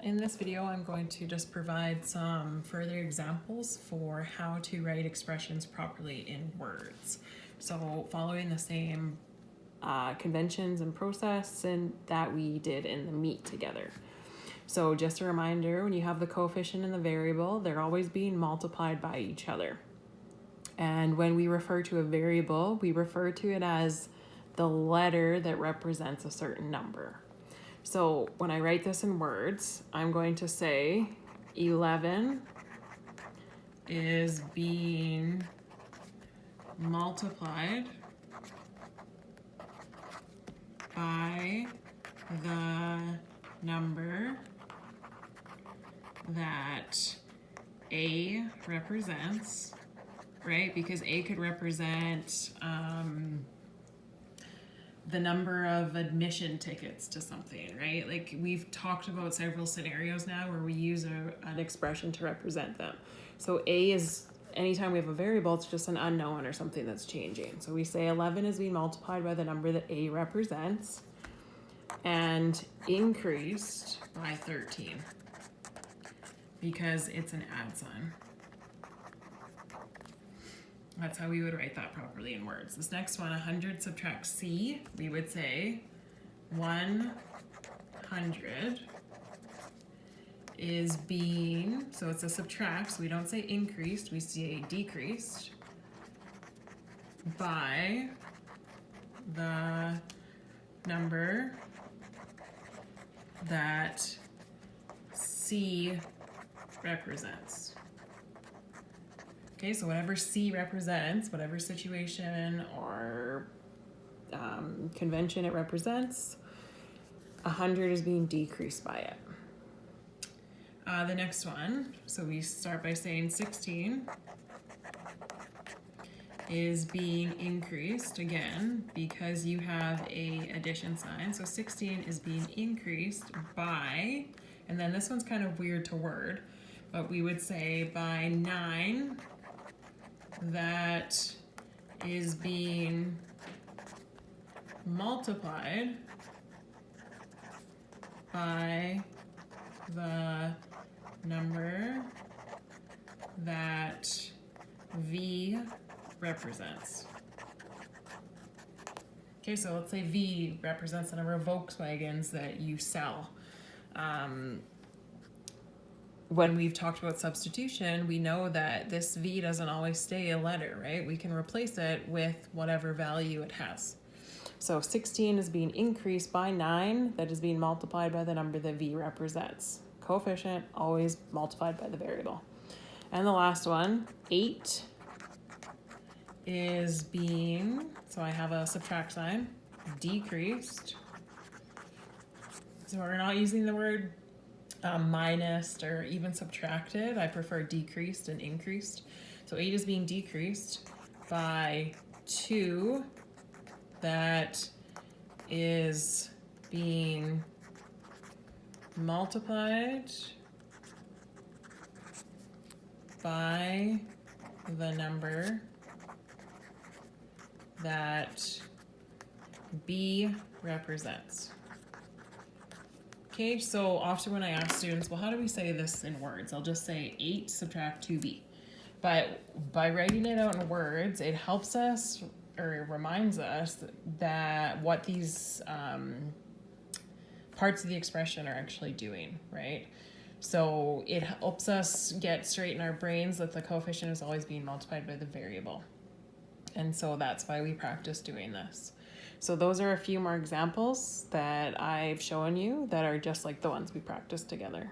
In this video, I'm going to just provide some further examples for how to write expressions properly in words. So following the same conventions and process and that we did in the meet together. So just a reminder, when you have the coefficient and the variable, they're always being multiplied by each other. And when we refer to a variable, we refer to it as the letter that represents a certain number. So when I write this in words, I'm going to say 11 is being multiplied by the number that A represents, right? Because A could represent the number of admission tickets to something, right? Like we've talked about several scenarios now where we use an expression to represent them. So A is, anytime we have a variable, it's just an unknown or something that's changing. So we say 11 is being multiplied by the number that A represents and increased by 13 because it's an add sign. That's how we would write that properly in words. This next one, 100 subtract C, we would say 100 is being, so it's a subtract, so we don't say increased, we say decreased by the number that C represents. Okay, so whatever C represents, whatever situation or convention it represents, 100 is being decreased by it. The next one, so we start by saying 16 is being increased, again, because you have a addition sign. So 16 is being increased by, and then this one's kind of weird to word, but we would say by 9 that is being multiplied by the number that V represents. Okay, so let's say V represents the number of Volkswagens that you sell. When we've talked about substitution, we know that this V doesn't always stay a letter, right? We can replace it with whatever value it has. So 16 is being increased by 9, that is being multiplied by the number that V represents. Coefficient, always multiplied by the variable. And the last one, 8 is being, so I have a subtract sign, decreased. So we're not using the word minus or even subtracted. I prefer decreased and increased. So 8 is being decreased by 2 that is being multiplied by the number that B represents. Okay, so often when I ask students, well, how do we say this in words? I'll just say 8 subtract 2b. But by writing it out in words, it helps us or reminds us that what these parts of the expression are actually doing, right? So it helps us get straight in our brains that the coefficient is always being multiplied by the variable. And so that's why we practice doing this. So those are a few more examples that I've shown you that are just like the ones we practiced together.